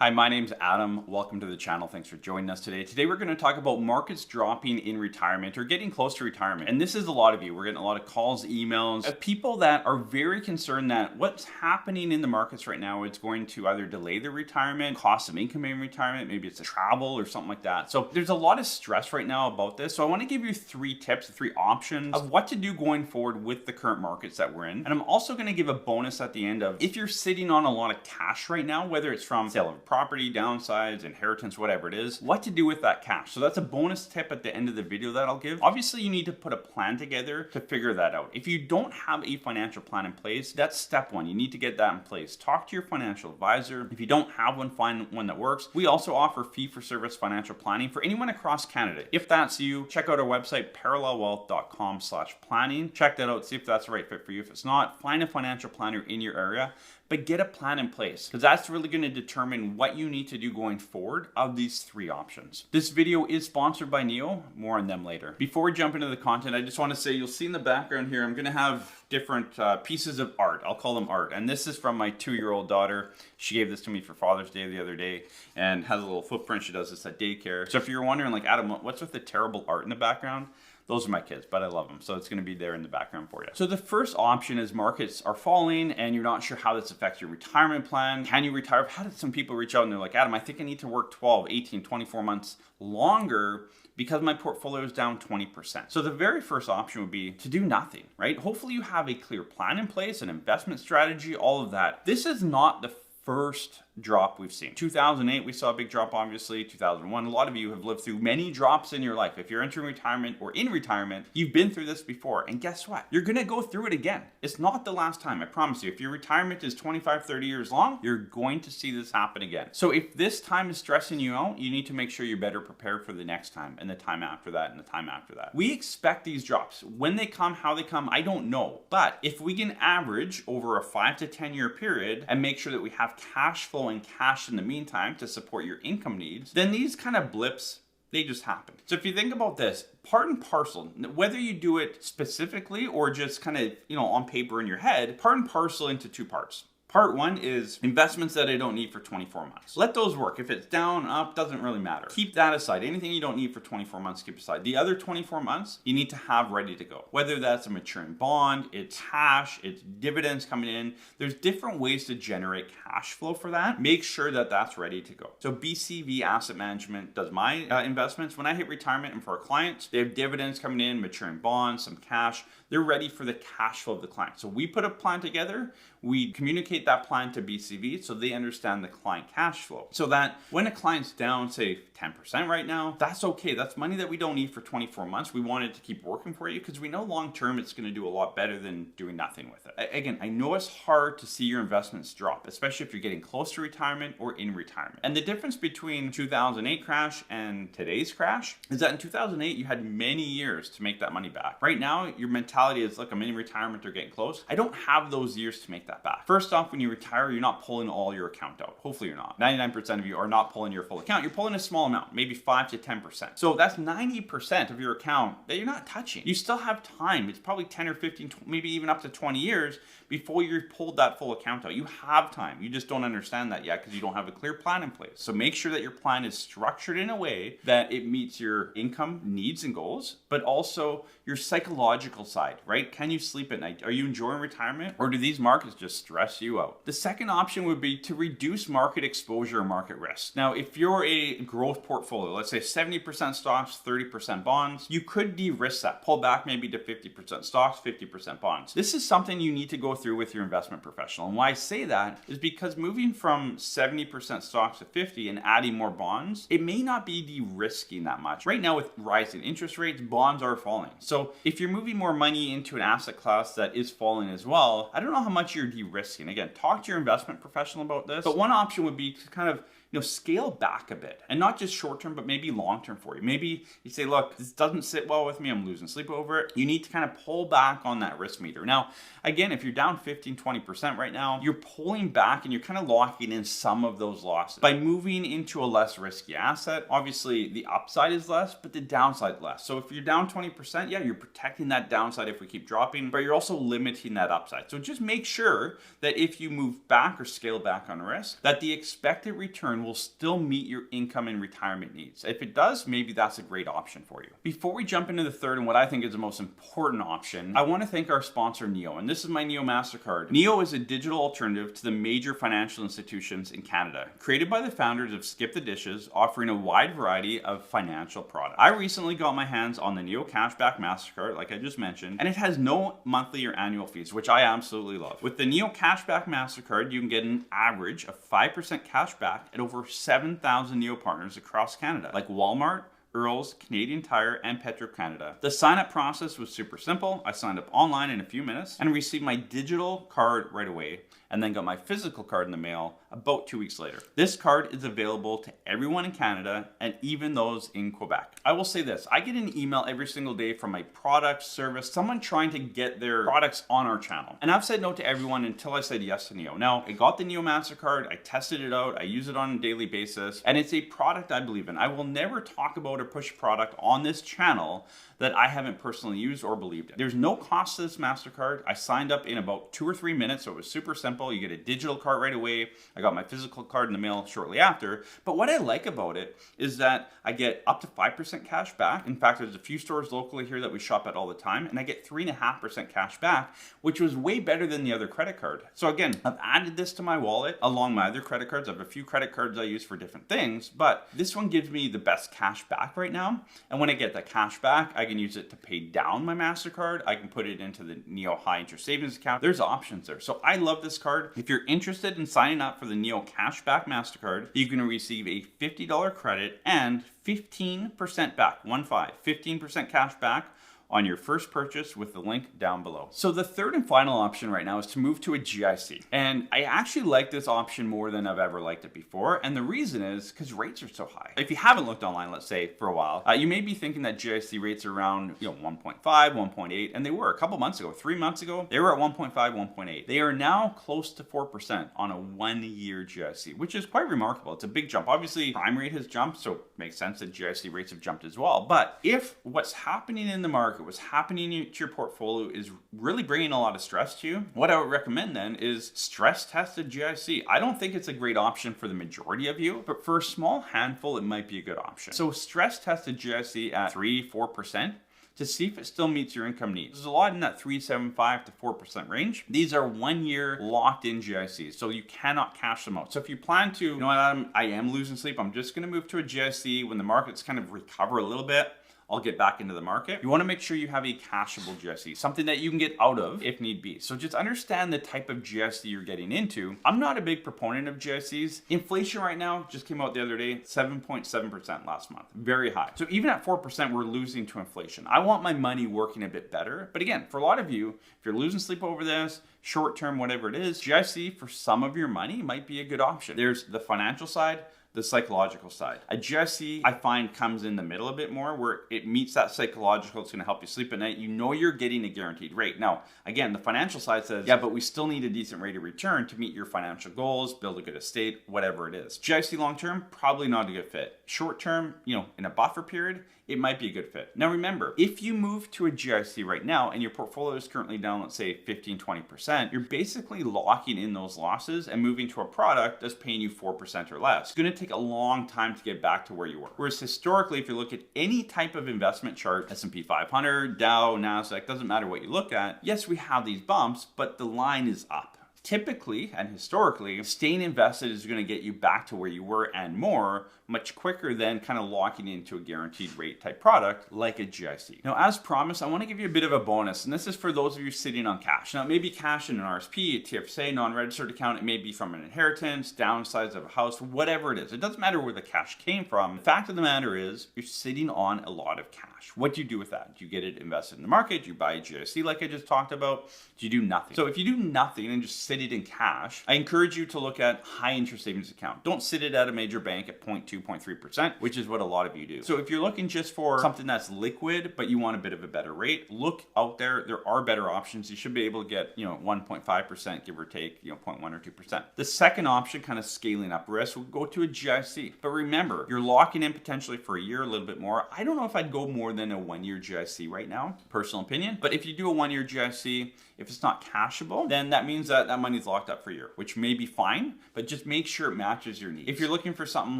Hi, my name's Adam. Welcome to the channel. Thanks for joining us today. Today we're going to talk about markets dropping in retirement or getting close to retirement. And this is a lot of you. We're getting a lot of calls, emails of people that are very concerned that what's happening in the markets right now is going to either delay their retirement, cost of income in retirement, maybe it's a travel or something like that. So there's a lot of stress right now about this. So I want to give you three tips, three options of what to do going forward with the current markets that we're in. And I'm also going to give a bonus at the end of if you're sitting on a lot of cash right now, whether it's from sale of property, downsides, inheritance, whatever it is, what to do with that cash. So that's a bonus tip at the end of the video that I'll give. Obviously, you need to put a plan together to figure that out. If you don't have a financial plan in place, that's step one. You need to get that in place. Talk to your financial advisor. If you don't have one, find one that works. We also offer fee-for-service financial planning for anyone across Canada. If that's you, check out our website, parallelwealth.com/planning. Check that out, see if that's the right fit for you. If it's not, find a financial planner in your area, but get a plan in place because that's really going to determine what you need to do going forward of these three options. This video is sponsored by Neo. More on them later. Before we jump into the content, I just want to say you'll see in the background here, I'm going to have different pieces of art. I'll call them art. And this is from my 2-year-old daughter. She gave this to me for Father's Day the other day and has a little footprint. She does this at daycare. So if you're wondering like, Adam, what's with the terrible art in the background? Those are my kids, but I love them. So it's going to be there in the background for you. So the first option is markets are falling and you're not sure how this affects your retirement plan. Can you retire? I've had some people reach out and they're like, Adam, I think I need to work 12, 18, 24 months longer because my portfolio is down 20%. So the very first option would be to do nothing, right? Hopefully you have a clear plan in place, an investment strategy, all of that. This is not the first drop we've seen. 2008, we saw a big drop, obviously. 2001, a lot of you have lived through many drops in your life. If you're entering retirement or in retirement, you've been through this before. And guess what? You're gonna go through it again. It's not the last time, I promise you. If your retirement is 25, 30 years long, you're going to see this happen again. So if this time is stressing you out, you need to make sure you're better prepared for the next time and the time after that and the time after that. We expect these drops. When they come, how they come, I don't know. But if we can average over a 5 to 10 year period and make sure that we have cash flow and cash in the meantime to support your income needs, then these kind of blips, they just happen. So if you think about this, part and parcel, whether you do it specifically or just kind of, on paper in your head, part and parcel into two parts. Part one is investments that I don't need for 24 months. Let those work. If it's down, up, doesn't really matter. Keep that aside. Anything you don't need for 24 months, keep aside. The other 24 months, you need to have ready to go. Whether that's a maturing bond, it's cash, it's dividends coming in. There's different ways to generate cash flow for that. Make sure that that's ready to go. So BCV Asset Management does my investments. When I hit retirement and for our clients, they have dividends coming in, maturing bonds, some cash. They're ready for the cash flow of the client. So we put a plan together. We communicate that plan to BCV so they understand the client cash flow. So that when a client's down, say 10% right now, that's okay. That's money that we don't need for 24 months. We want it to keep working for you because we know long-term it's going to do a lot better than doing nothing with it. Again, I know it's hard to see your investments drop, especially if you're getting close to retirement or in retirement. And the difference between 2008 crash and today's crash is that in 2008, you had many years to make that money back. Right now, your mentality is, look, I'm in retirement or getting close. I don't have those years to make that back. First off, when you retire, you're not pulling all your account out. Hopefully you're not. 99% of you are not pulling your full account. You're pulling a small amount, maybe 5 to 10%. So that's 90% of your account that you're not touching. You still have time. It's probably 10 or 15, maybe even up to 20 years before you've pulled that full account out. You have time. You just don't understand that yet because you don't have a clear plan in place. So make sure that your plan is structured in a way that it meets your income needs and goals, but also your psychological side, right? Can you sleep at night? Are you enjoying retirement or do these markets just stress you out? The second option would be to reduce market exposure or market risk. Now, if you're a growth portfolio, let's say 70% stocks, 30% bonds, you could de-risk that, pull back maybe to 50% stocks, 50% bonds. This is something you need to go through with your investment professional. And why I say that is because moving from 70% stocks to 50 and adding more bonds, it may not be de-risking that much. Right now with rising interest rates, bonds are falling. So if you're moving more money into an asset class that is falling as well, I don't know how much you're de-risking. Again, talk to your investment professional about this. But one option would be to kind of scale back a bit and not just short term, but maybe long term for you. Maybe you say, look, this doesn't sit well with me. I'm losing sleep over it. You need to kind of pull back on that risk meter. Now, again, if you're down 15, 20% right now, you're pulling back and you're kind of locking in some of those losses. By moving into a less risky asset, obviously the upside is less, but the downside less. So if you're down 20%, yeah, you're protecting that downside if we keep dropping, but you're also limiting that upside. So just make sure sure that if you move back or scale back on risk, that the expected return will still meet your income and retirement needs. If it does, maybe that's a great option for you. Before we jump into the third and what I think is the most important option, I want to thank our sponsor Neo, and this is my Neo MasterCard. Neo is a digital alternative to the major financial institutions in Canada, created by the founders of Skip the Dishes, offering a wide variety of financial products. I recently got my hands on the Neo Cashback MasterCard, like I just mentioned, and it has no monthly or annual fees, which I absolutely love. With the Neo Cashback MasterCard, you can get an average of 5% cash back at over 7,000 Neo partners across Canada, like Walmart, Earls, Canadian Tire, and Petro-Canada. The sign-up process was super simple. I signed up online in a few minutes and received my digital card right away, and then got my physical card in the mail about 2 weeks later. This card is available to everyone in Canada and even those in Quebec. I will say this, I get an email every single day from my product, service, someone trying to get their products on our channel. And I've said no to everyone until I said yes to Neo. Now, I got the Neo MasterCard, I tested it out, I use it on a daily basis, and it's a product I believe in. I will never talk about or push a product on this channel that I haven't personally used or believed in. There's no cost to this MasterCard. I signed up in about 2 or 3 minutes, so it was super simple. You get a digital card right away. I got my physical card in the mail shortly after. But what I like about it is that I get up to 5% cash back. In fact, there's a few stores locally here that we shop at all the time, and I get 3.5% cash back, which was way better than the other credit card. So again, I've added this to my wallet along my other credit cards. I have a few credit cards I use for different things, but this one gives me the best cash back right now. And when I get that cash back, I can use it to pay down my MasterCard. I can put it into the Neo high interest savings account. There's options there. So I love this card. If you're interested in signing up for the Neo Cashback MasterCard, you can receive a $50 credit and 15% back, 15% cash back on your first purchase with the link down below. So the third and final option right now is to move to a GIC. And I actually like this option more than I've ever liked it before. And the reason is because rates are so high. If you haven't looked online, let's say for a while, you may be thinking that GIC rates are around 1.5, 1.8, and they were a couple months ago, 3 months ago, they were at 1.5, 1.8. They are now close to 4% on a 1-year GIC, which is quite remarkable. It's a big jump. Obviously, prime rate has jumped, so it makes sense that GIC rates have jumped as well. But if what's happening in the market, what's happening to your portfolio is really bringing a lot of stress to you, what I would recommend then is stress test a GIC. I don't think it's a great option for the majority of you, but for a small handful, it might be a good option. So stress test a GIC at 3-4% to see if it still meets your income needs. There's a lot in that 3.75 to 4% range. These are 1-year locked in GICs, so you cannot cash them out. So if you plan to, you know what, I am losing sleep, I'm just gonna move to a GIC when the markets kind of recover a little bit, I'll get back into the market. You want to make sure you have a cashable GIC, something that you can get out of if need be. So just understand the type of GIC you're getting into. I'm not a big proponent of GICs. Inflation right now just came out the other day, 7.7% last month, very high. So even at 4%, we're losing to inflation. I want my money working a bit better. But again, for a lot of you, if you're losing sleep over this, short term, whatever it is, GIC for some of your money might be a good option. There's the financial side, the psychological side. A GIC, I find, comes in the middle a bit more where it meets that psychological. It's gonna help you sleep at night. You know you're getting a guaranteed rate. Now, again, the financial side says, yeah, but we still need a decent rate of return to meet your financial goals, build a good estate, whatever it is. GIC long-term, probably not a good fit. Short-term, in a buffer period, it might be a good fit. Now remember, if you move to a GIC right now and your portfolio is currently down, let's say 15, 20%, you're basically locking in those losses and moving to a product that's paying you 4% or less. It's gonna take a long time to get back to where you were. Whereas historically, if you look at any type of investment chart, S&P 500, Dow, NASDAQ, doesn't matter what you look at, yes, we have these bumps, but the line is up. Typically and historically, staying invested is going to get you back to where you were and more much quicker than kind of locking into a guaranteed rate type product like a GIC. Now, as promised, I want to give you a bit of a bonus, and this is for those of you sitting on cash. Now, it may be cash in an RSP, a TFSA, non-registered account. It may be from an inheritance, downsides of a house, whatever it is. It doesn't matter where the cash came from. The fact of the matter is you're sitting on a lot of cash. What do you do with that? Do you get it invested in the market? Do you buy a GIC like I just talked about? Do you do nothing? So if you do nothing and just sit it in cash, I encourage you to look at high interest savings account. Don't sit it at a major bank at 0.2, 0.3%, which is what a lot of you do. So if you're looking just for something that's liquid, but you want a bit of a better rate, look out there. There are better options. You should be able to get, 1.5%, give or take, 0.1 or 2%. The second option, kind of scaling up risk, will go to a GIC. But remember, you're locking in potentially for a year, a little bit more. I don't know if I'd go more than a 1-year GIC right now, personal opinion. But if you do a 1-year GIC, if it's not cashable, then that means that money's locked up for a year, which may be fine, but just make sure it matches your needs. If you're looking for something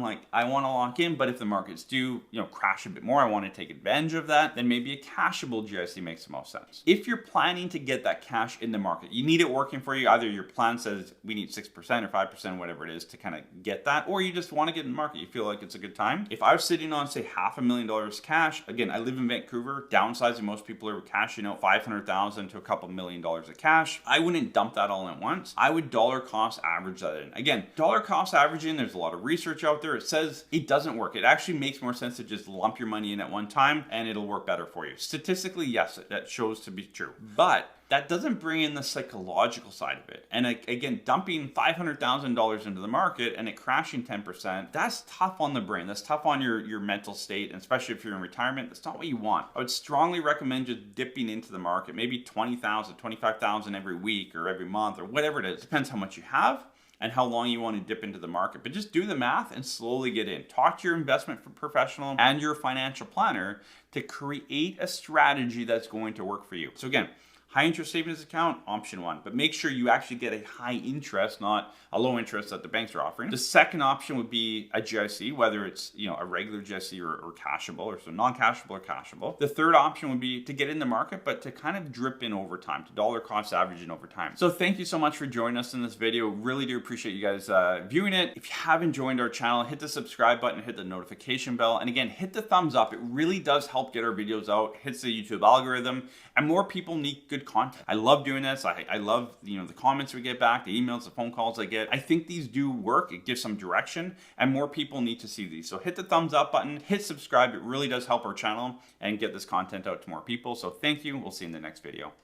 like, I want to lock in, but if the markets do, crash a bit more, I want to take advantage of that, then maybe a cashable GIC makes the most sense. If you're planning to get that cash in the market, you need it working for you. Either your plan says we need 6% or 5%, whatever it is, to kind of get that, or you just want to get in the market. You feel like it's a good time. If I was sitting on, say, $500,000 cash, again, I live in Vancouver, downsizing, most people are cashing out $500,000 to a couple $1 million of cash. I wouldn't dump that all at once. I would dollar cost average that in. Again, dollar cost averaging, there's a lot of research out there. It says it doesn't work. It actually makes more sense to just lump your money in at one time and it'll work better for you. Statistically, yes, that shows to be true. But that doesn't bring in the psychological side of it. And again, dumping $500,000 into the market and it crashing 10%, that's tough on the brain. That's tough on your mental state, and especially if you're in retirement, that's not what you want. I would strongly recommend just dipping into the market, maybe $20,000, $25,000 every week or every month or whatever it is. Depends how much you have and how long you want to dip into the market. But just do the math and slowly get in. Talk to your investment professional and your financial planner to create a strategy that's going to work for you. So again, high interest savings account, option one, but make sure you actually get a high interest, not a low interest that the banks are offering. The second option would be a GIC, whether it's a regular GIC or cashable, or so non-cashable or cashable. The third option would be to get in the market, but to kind of drip in over time, to dollar cost averaging over time. So thank you so much for joining us in this video. Really do appreciate you guys viewing it. If you haven't joined our channel, hit the subscribe button, hit the notification bell, and again, hit the thumbs up. It really does help get our videos out, hits the YouTube algorithm, and more people need good content. I love doing this. I love the comments we get back, the emails, the phone calls I get. I think these do work. It gives some direction, and more people need to see these. So hit the thumbs up button, hit subscribe. It really does help our channel and get this content out to more people. So thank you. We'll see you in the next video.